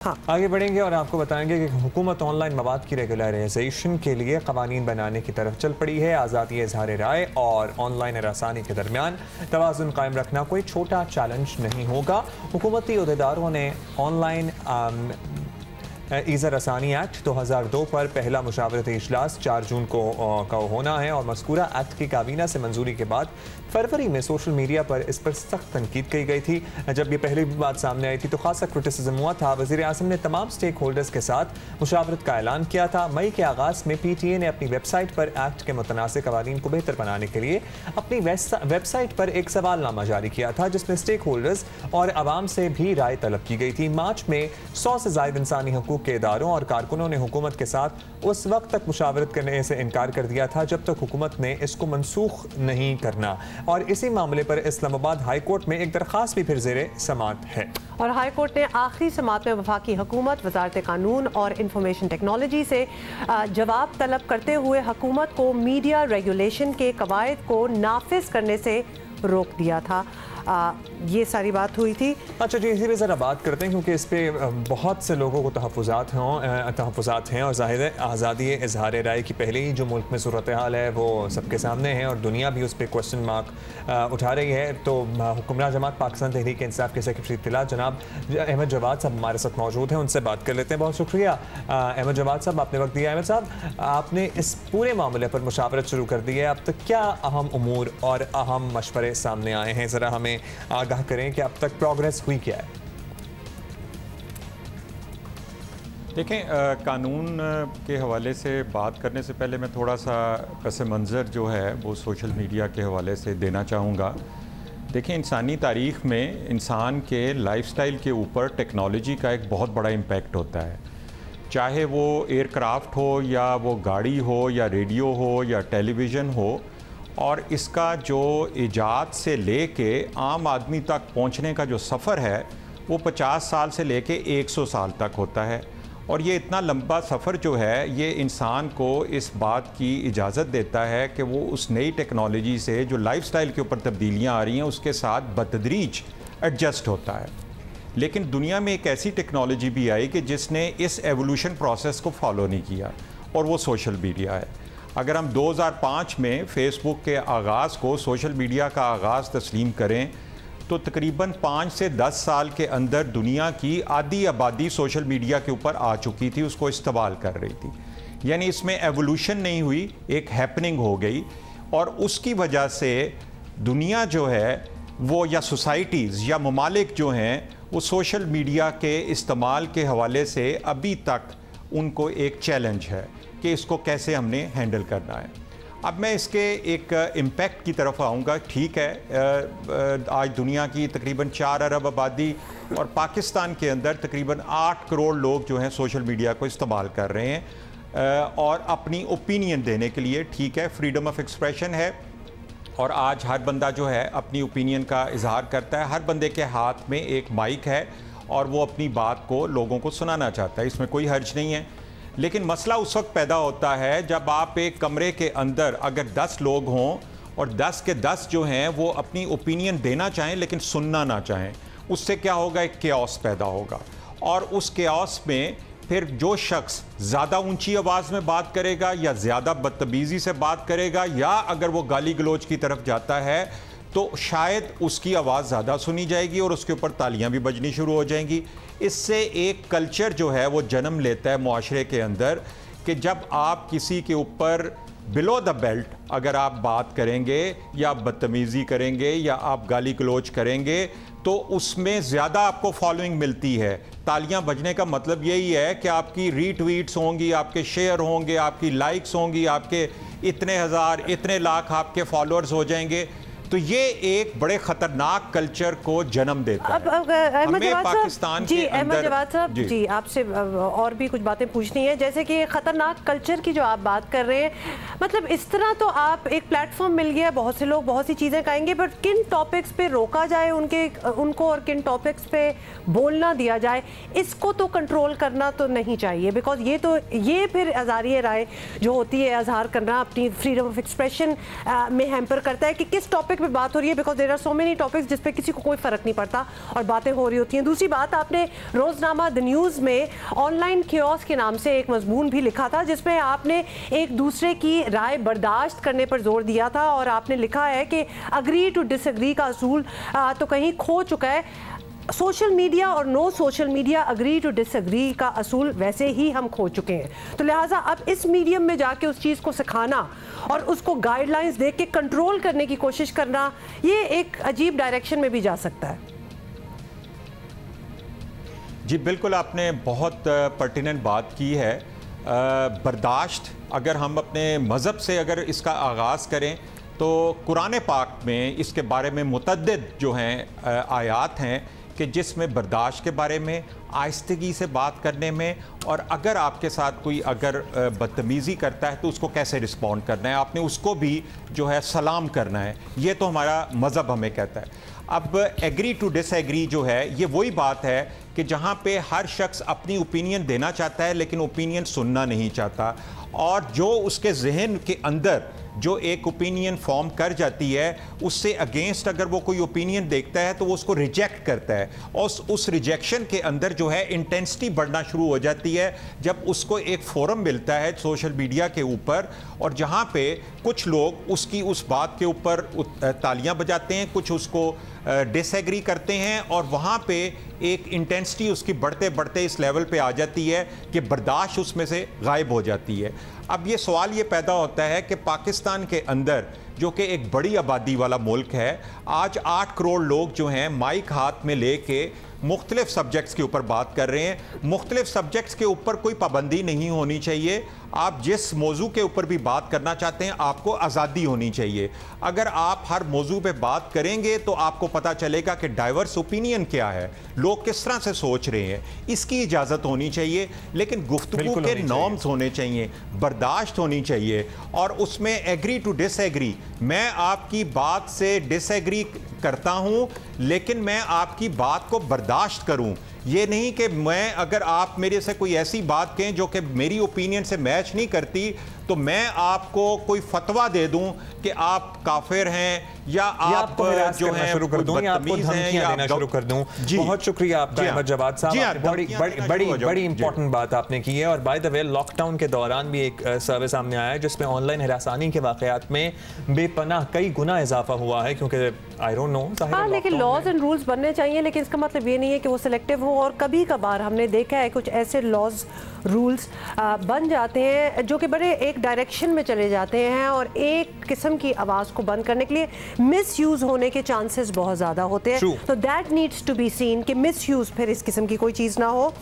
हाँ आगे बढ़ेंगे और आपको बताएंगे कि हुकूमत ऑन लाइन मवाद की रेगुलराइजेशन के लिए कवानीन बनाने की तरफ चल पड़ी है। आज़ादी इज़हार राय और ऑनलाइन रसानी के दरमियान तवाज़ुन कायम रखना कोई छोटा चैलेंज नहीं होगा। हुकूमती अहदेदारों ने ऑनलाइन ईज़ा रसानी एक्ट 2002 पर पहला मुशावरती इजलास 4 जून को होना है और मज़कूरा एक्ट की काबीना से मंजूरी के बाद फरवरी में सोशल मीडिया पर इस पर सख्त तनकीद की गई थी। जब ये पहली बात सामने आई थी तो खासा क्रिटिसिज्म हुआ था। वज़ीर आज़म ने तमाम स्टेक होल्डर्स के साथ मुशावरत का ऐलान किया था। मई के आगाज़ में PTA ने अपनी वेबसाइट पर एक्ट के मुतनासिब कवानीन को बेहतर बनाने के लिए अपनी वेबसाइट पर एक सवालनामा जारी किया था जिसमें स्टेक होल्डर्स और आवाम से भी राय तलब की गई थी। मार्च में 100 से ज़ायद इंसानी हकूक़ के इदारों और कारकुनों ने हुकूमत के साथ उस वक्त तक मुशावरत करने से इनकार कर दिया था जब तक हुकूमत ने इसको मनसूख नहीं करना। और इसी मामले पर इस्लामाबाद हाई कोर्ट में एक दरख्वास्त भी फिर ज़ेरे समाअत है और हाई कोर्ट ने आखिरी समाअत में वफाकी हुकूमत, वजारत कानून और इंफॉर्मेशन टेक्नोलॉजी से जवाब तलब करते हुए हुकूमत को मीडिया रेगुलेशन के कवायद को नाफिज करने से रोक दिया था। ये सारी बात हुई थी। अच्छा जी, इसी पे ज़रा बात करते हैं क्योंकि इस पर बहुत से लोगों को तहफ़्फ़ुज़ात हैं और ज़ाहिर है आज़ादी इज़हार राय की पहले ही जो मुल्क में सूरत हाल है वो सबके सामने है और दुनिया भी उस पर क्वेश्चन मार्क उठा रही है। तो हुक्मरान जमात पाकिस्तान तहरीक इंसाफ के सेक्रेटरी इत्तला जनाब अहमद जवाद साहब हमारे साथ मौजूद हैं, उनसे बात कर लेते हैं। बहुत शुक्रिया अहमद जवाद साहब, आपने वक्त दिया। अहमद साहब, आपने इस पूरे मामले पर मुशावरत शुरू कर दी है, अब तक क्या अहम उमूर और अहम मशवरे सामने आए हैं, ज़रा हमें आगाह करें कि अब तक प्रोग्रेस हुई क्या है? देखें, कानून के हवाले से बात करने से पहले मैं थोड़ा सा पस मंज़र जो है वो सोशल मीडिया के हवाले से देना चाहूँगा। देखें, इंसानी तारीख़ में इंसान के लाइफस्टाइल के ऊपर टेक्नोलॉजी का एक बहुत बड़ा इम्पैक्ट होता है, चाहे वो एयरक्राफ्ट हो या वो गाड़ी हो या रेडियो हो या टेलीविज़न हो। और इसका जो ईजाद से लेके आम आदमी तक पहुंचने का जो सफ़र है वो 50 साल से लेके 100 साल तक होता है। और ये इतना लंबा सफ़र जो है ये इंसान को इस बात की इजाज़त देता है कि वो उस नई टेक्नोलॉजी से जो लाइफस्टाइल के ऊपर तब्दीलियां आ रही हैं उसके साथ बतदरीज एडजस्ट होता है। लेकिन दुनिया में एक ऐसी टेक्नोलॉजी भी आई कि जिसने इस एवोल्यूशन प्रोसेस को फॉलो नहीं किया और वो सोशल मीडिया है। अगर हम 2005 में फ़ेसबुक के आगाज़ को, सोशल मीडिया का आगाज़ तस्लीम करें तो तकरीबन 5 से 10 साल के अंदर दुनिया की आधी आबादी सोशल मीडिया के ऊपर आ चुकी थी, उसको इस्तेमाल कर रही थी। यानी इसमें एवोल्यूशन नहीं हुई, एक हैपनिंग हो गई। और उसकी वजह से दुनिया जो है वो, या सोसाइटीज़ या ममालिक जो हैं, वो सोशल मीडिया के इस्तेमाल के हवाले से अभी तक उनको एक चैलेंज है कि इसको कैसे हमने हैंडल करना है। अब मैं इसके एक इम्पैक्ट की तरफ आऊँगा। ठीक है, आज दुनिया की तकरीबन 4 अरब आबादी और पाकिस्तान के अंदर तकरीबन 8 करोड़ लोग जो हैं सोशल मीडिया को इस्तेमाल कर रहे हैं और अपनी ओपिनियन देने के लिए। ठीक है, फ्रीडम ऑफ एक्सप्रेशन है और आज हर बंदा जो है अपनी ओपिनियन का इजहार करता है। हर बंदे के हाथ में एक माइक है और वो अपनी बात को लोगों को सुनाना चाहता है, इसमें कोई हर्ज नहीं है। लेकिन मसला उस वक्त पैदा होता है जब आप एक कमरे के अंदर अगर 10 लोग हों और 10 के 10 जो हैं वो अपनी ओपिनियन देना चाहें लेकिन सुनना ना चाहें, उससे क्या होगा, एक केओस पैदा होगा। और उस केओस में फिर जो शख्स ज़्यादा ऊंची आवाज़ में बात करेगा या ज़्यादा बदतमीज़ी से बात करेगा या अगर वो गाली गलौज की तरफ जाता है तो शायद उसकी आवाज़ ज़्यादा सुनी जाएगी और उसके ऊपर तालियां भी बजनी शुरू हो जाएंगी। इससे एक कल्चर जो है वो जन्म लेता है मुआशरे के अंदर कि जब आप किसी के ऊपर बिलो द बेल्ट अगर आप बात करेंगे या बदतमीज़ी करेंगे या आप गाली गलौज करेंगे तो उसमें ज़्यादा आपको फॉलोइंग मिलती है। तालियां बजने का मतलब यही है कि आपकी रीट्वीट्स होंगी, आपके शेयर होंगे, आपकी लाइक्स होंगी, आपके इतने हज़ार इतने लाख आपके फॉलोअर्स हो जाएंगे। तो ये एक बड़े खतरनाक कल्चर को जन्म देता है। हमें पाकिस्तान के अंदर अहमद जवाद साहब जी आपसे और भी कुछ बातें पूछनी है, जैसे कि खतरनाक कल्चर की जो आप बात कर रहे हैं, मतलब इस तरह तो आप एक प्लेटफॉर्म मिल गया, बहुत से लोग बहुत सी चीज़ें कहेंगे, बट किन टॉपिक्स पे रोका जाए उनको और किन टॉपिक्स पे बोलना दिया जाए, इसको तो कंट्रोल करना तो नहीं चाहिए। बिकॉज ये फिर आज़ादी राय जो होती है, इजहार करना, अपनी फ्रीडम ऑफ एक्सप्रेशन में हैम्पर करता है कि किस टॉपिक पे बात हो रही है, because there are so many topics जिस पे किसी को कोई फर्क नहीं पड़ता और बातें हो रही होती हैं। दूसरी बात, आपने रोजनामा द न्यूज़ में ऑनलाइन कियोस्क के नाम से एक मजमून भी लिखा था जिसमें आपने एक दूसरे की राय बर्दाश्त करने पर जोर दिया था और आपने लिखा है कि अग्री टू डिसएग्री का असूल तो कहीं खो चुका है। सोशल मीडिया और no social media agree to disagree का असूल वैसे ही हम खो चुके हैं, तो लिहाजा अब इस मीडियम में जाके उस चीज़ को सिखाना और उसको गाइडलाइंस दे के कंट्रोल करने की कोशिश करना, ये एक अजीब डायरेक्शन में भी जा सकता है। जी बिल्कुल, आपने बहुत पर्टिनेंट बात की है। बर्दाश्त, अगर हम अपने मज़हब से अगर इसका आगाज़ करें तो कुरान पाक में इसके बारे में मुतअद्दिद जो हैं आयात हैं कि जिसमें बर्दाश्त के बारे में, आहिस्तगी से बात करने में, और अगर आपके साथ कोई अगर बदतमीज़ी करता है तो उसको कैसे रिस्पॉन्ड करना है, आपने उसको भी जो है सलाम करना है। ये तो हमारा मज़हब हमें कहता है। अब एग्री टू डिसएग्री जो है ये वही बात है कि जहाँ पे हर शख्स अपनी ओपिनियन देना चाहता है लेकिन ओपिनियन सुनना नहीं चाहता, और जो उसके जहन के अंदर जो एक ओपिनियन फॉर्म कर जाती है उससे अगेंस्ट अगर वो कोई ओपिनियन देखता है तो वो उसको रिजेक्ट करता है, और उस रिजेक्शन के अंदर जो है इंटेंसिटी बढ़ना शुरू हो जाती है जब उसको एक फोरम मिलता है सोशल मीडिया के ऊपर, और जहाँ पे कुछ लोग उसकी उस बात के ऊपर तालियां बजाते हैं, कुछ उसको डिसएग्री करते हैं, और वहाँ पे एक इंटेंसिटी उसकी बढ़ते बढ़ते इस लेवल पे आ जाती है कि बर्दाश्त उसमें से गायब हो जाती है। अब ये सवाल ये पैदा होता है कि पाकिस्तान के अंदर जो कि एक बड़ी आबादी वाला मुल्क है, आज 8 करोड़ लोग जो हैं माइक हाथ में लेके मुख्तलिफ सब्जेक्ट्स के ऊपर बात कर रहे हैं। मुख्तलिफ सब्जेक्ट्स के ऊपर कोई पाबंदी नहीं होनी चाहिए, आप जिस मौजू के ऊपर भी बात करना चाहते हैं आपको आज़ादी होनी चाहिए। अगर आप हर मौजू पे बात करेंगे तो आपको पता चलेगा कि डाइवर्स ओपिनियन क्या है, लोग किस तरह से सोच रहे हैं, इसकी इजाज़त होनी चाहिए, लेकिन गुफ्तगू के नॉर्म्स होने चाहिए, बर्दाश्त होनी चाहिए, और उसमें एग्री टू डिसएग्री। मैं आपकी बात से डिसएग्री करता हूं लेकिन मैं आपकी बात को बर्दाश्त करूं, ये नहीं कि मैं अगर आप मेरे से कोई ऐसी बात कहें जो कि मेरी ओपिनियन से मैच नहीं करती तो मैं आपको कोई फतवा दे दूं कि आप काफिर हैं या आप जो हैं शुरू कर दूं या आपको धमकियां देना शुरू कर दूं। बहुत शुक्रिया आपका अहमद जवाद साहब, बड़ी इंपॉर्टेंट बात आपने की है। और बाय द वे लॉकडाउन के दौरान भी एक सर्वे सामने आया है जिसमें ऑनलाइन हरासानी के वाकयात में बेपनाह कई गुना इजाफा हुआ है, क्योंकि आई डोंट नो। हाँ, लेकिन लॉज एंड रूल्स बनने चाहिए, लेकिन इसका मतलब ये नहीं है कि वो सिलेक्टिव हो, और कभी कभार हमने देखा है कुछ ऐसे लॉज रूल्स बन जाते हैं जो कि बड़े एक डायरेक्शन में चले जाते हैं और एक किस्म की आवाज़ को बंद करने के लिए मिस यूज़ होने के चांसेस बहुत ज़्यादा होते हैं। तो that needs to be seen कि मिस यूज़ फिर इस किस्म की कोई चीज़ ना हो।